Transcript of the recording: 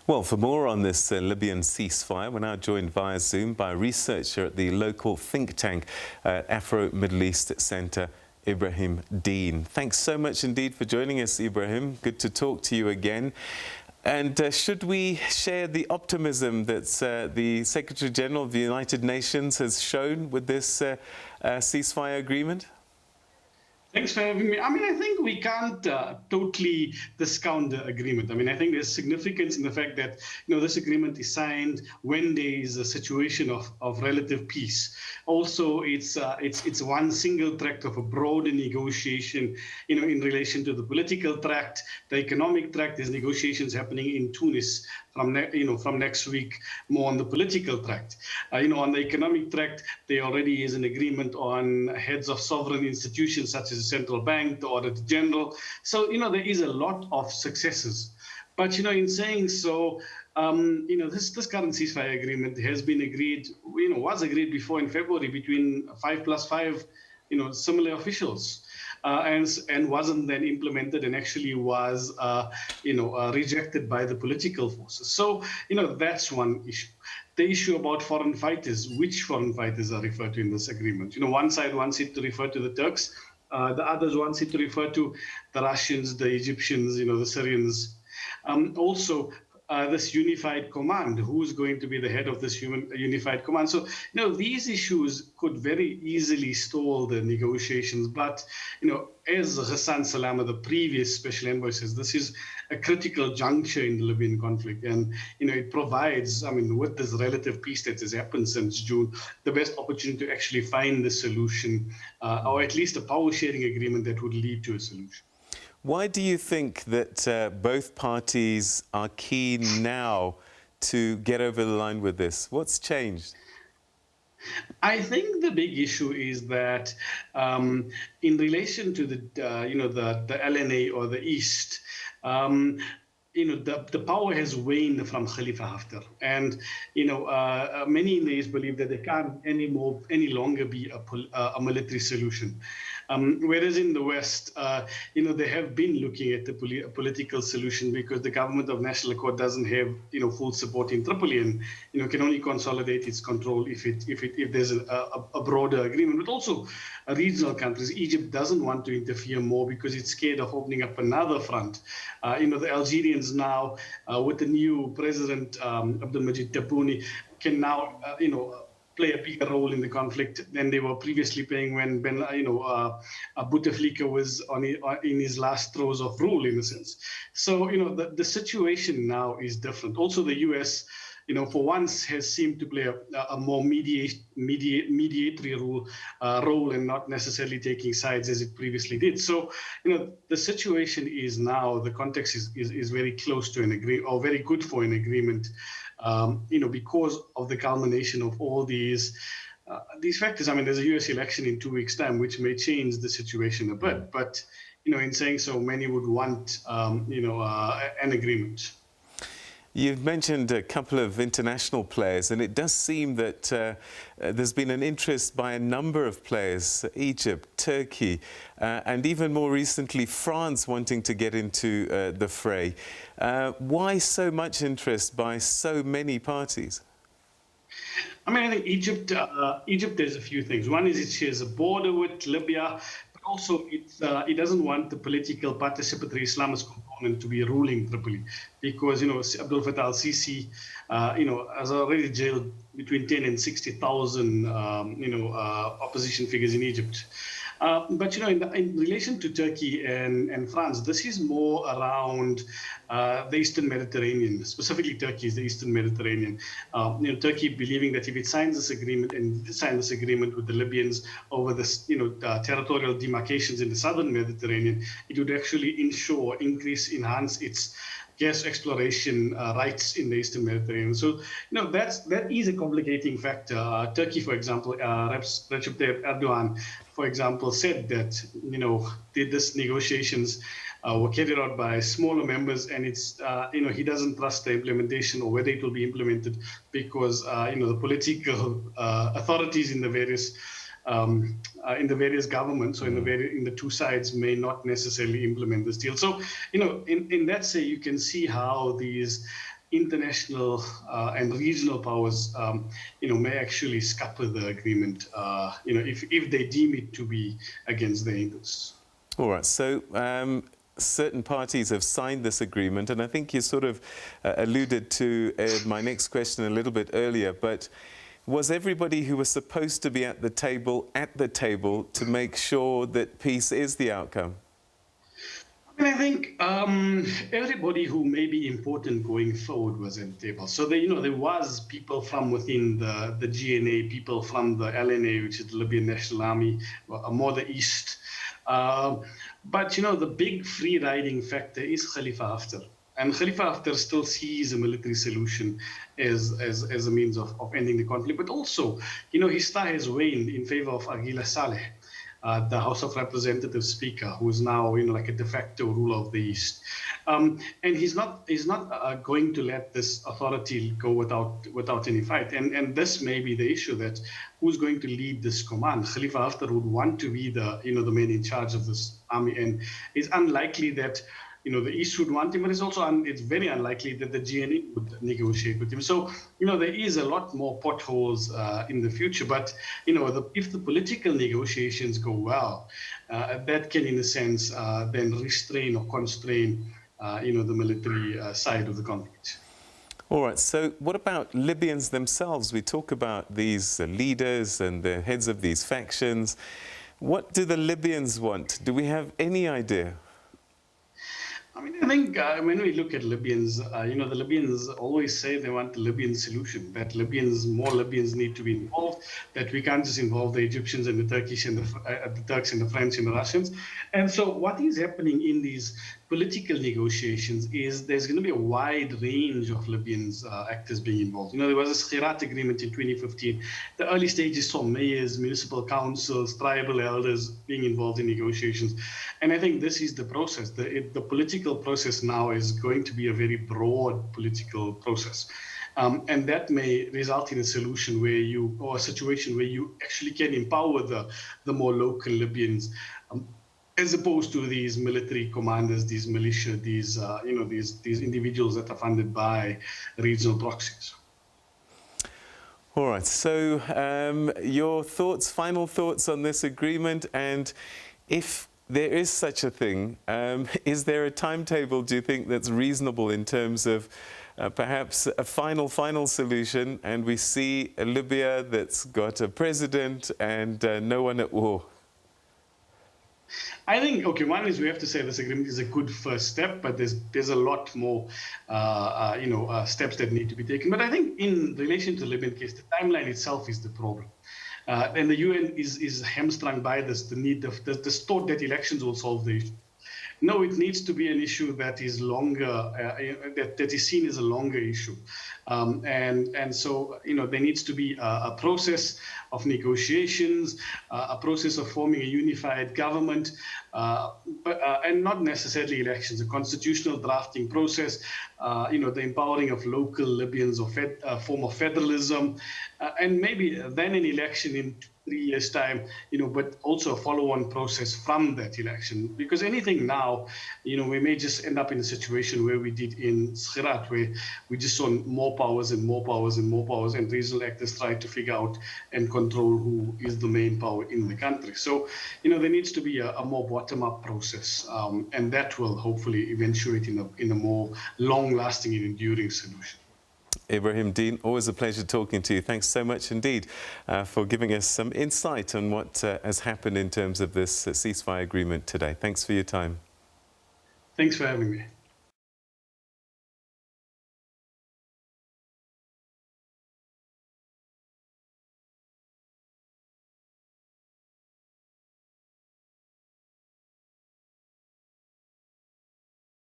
Well, for more on this Libyan ceasefire, we're now joined via Zoom by a researcher at the local think tank Afro-Middle East Centre, Ebrahim Deen. Thanks so much indeed for joining us, Ebrahim. Good to talk to you again. And should we share the optimism that the Secretary General of the United Nations has shown with this ceasefire agreement? Thanks for having me. I think we can't totally discount the agreement. I think there's significance in the fact that this agreement is signed when there is a situation of relative peace. Also, it's one single tract of a broader negotiation, in relation to the political tract, the economic tract. There's negotiations happening in Tunis from next week, more on the political tract. On the economic tract, there already is an agreement on heads of sovereign institutions such as the central bank, the Auditor General. So, there is a lot of successes. But, in saying so, this current ceasefire agreement has been agreed, was agreed before in February between 5+5, similar officials. And wasn't then implemented and actually was, rejected by the political forces. So, that's one issue. The issue about foreign fighters, which foreign fighters are referred to in this agreement? One side wants it to refer to the Turks, the others wants it to refer to the Russians, the Egyptians, the Syrians. Also, this unified command, who's going to be the head of this unified command. So, these issues could very easily stall the negotiations. But, as Hassan Salama, the previous special envoy, says, this is a critical juncture in the Libyan conflict. And, it provides, with this relative peace that has happened since June, the best opportunity to actually find the solution, or at least a power sharing agreement that would lead to a solution. Why do you think that both parties are keen now to get over the line with this? What's changed? I think the big issue is that in relation to the LNA or the East, the power has waned from Khalifa Haftar, and many in the East believe that there can't any longer be a military solution. Whereas in the West, they have been looking at the political solution because the government of national accord doesn't have full support in Tripoli and can only consolidate its control if there's a broader agreement. But also regional countries. Egypt doesn't want to interfere more because it's scared of opening up another front. The Algerians now, with the new president Abdelmajid Tebboune, can now play a bigger role in the conflict than they were previously playing when Bouteflika was in his last throes of rule, in a sense. So, the situation now is different. Also, the U.S., for once has seemed to play a more mediatory role and not necessarily taking sides as it previously did. So, the situation is now, the context is very close to an agreement, or very good for an agreement, because of the culmination of all these factors. There's a U.S. election in 2 weeks' time, which may change the situation a bit. But, in saying so, many would want, an agreement. You've mentioned a couple of international players, and it does seem that there's been an interest by a number of players, Egypt, Turkey, and even more recently, France wanting to get into the fray. Why so much interest by so many parties? I think Egypt, there's a few things. One is it shares a border with Libya. Also, it doesn't want the political participatory Islamist component to be ruling Tripoli, because Abdel Fattah al-Sisi has already jailed between 10 and 60,000 opposition figures in Egypt. But in relation to Turkey and France, this is more around the Eastern Mediterranean, specifically Turkey is the Eastern Mediterranean. Turkey believing that if it signs this agreement with the Libyans over this territorial demarcations in the Southern Mediterranean, it would actually enhance its gas exploration rights in the Eastern Mediterranean. So, that is a complicating factor. Turkey, for example, Recep Tayyip Erdogan, for example, said that, these negotiations were carried out by smaller members, and it's, he doesn't trust the implementation or whether it will be implemented because, the political authorities in the various in the various governments or in the two sides may not necessarily implement this deal. So, in that say, you can see how these international and regional powers, may actually scupper the agreement, if they deem it to be against their interests. All right. So certain parties have signed this agreement, and I think you sort of alluded to my next question a little bit earlier, but was everybody who was supposed to be at the table to make sure that peace is the outcome? I think everybody who may be important going forward was at the table. So there was people from within the GNA, people from the LNA, which is the Libyan National Army, more the east. But the big free riding factor is Khalifa Haftar. And Khalifa Haftar still sees a military solution as a means of ending the conflict. But also, his star has waned in favor of Aguila Saleh, the House of Representatives Speaker, who is now like a de facto ruler of the East. And he's not going to let this authority go without any fight. And this may be the issue, that who's going to lead this command. Khalifa Haftar would want to be the man in charge of this army, and it's unlikely that the East would want him, but it's very unlikely that the GNA would negotiate with him. So, there is a lot more potholes in the future. But, if the political negotiations go well, that can, in a sense, then restrain or constrain, the military side of the conflict. All right. So what about Libyans themselves? We talk about these leaders and the heads of these factions. What do the Libyans want? Do we have any idea? I think when we look at Libyans, the Libyans always say they want the Libyan solution, that more Libyans need to be involved, that we can't just involve the Egyptians and the Turkish and the Turks and the French and the Russians. And so what is happening in these political negotiations is there's going to be a wide range of Libyans actors being involved. There was a Skhirat agreement in 2015. The early stages saw mayors, municipal councils, tribal elders being involved in negotiations. And I think this is the process. The political process now is going to be a very broad political process. And that may result in a solution or a situation where you actually can empower the more local Libyans, as opposed to these military commanders, these militia, these individuals that are funded by regional proxies. All right. So your final thoughts on this agreement, and if there is such a thing, is there a timetable, do you think, that's reasonable in terms of perhaps a final solution, and we see a Libya that's got a president and no one at war? I think, one is we have to say this agreement is a good first step, but there's a lot more, steps that need to be taken. But I think in relation to the Libyan case, the timeline itself is the problem. And the UN is hamstrung by this, the thought that elections will solve the issue. No, it needs to be an issue that is longer, that is seen as a longer issue. And so, there needs to be a process of negotiations, a process of forming a unified government, and not necessarily elections, a constitutional drafting process, the empowering of local Libyans, or a form of federalism, and maybe then an election in 3 years' time, but also a follow-on process from that election. Because anything now, we may just end up in a situation where we did in Skhirat, where we just saw more powers and more powers and more powers, and regional actors tried to figure out and control who is the main power in the country. So, there needs to be a more bottom-up process, and that will hopefully eventuate in a more long-lasting and enduring solution. Ebrahim Deen, always a pleasure talking to you. Thanks so much indeed for giving us some insight on what has happened in terms of this ceasefire agreement today. Thanks for your time. Thanks for having me.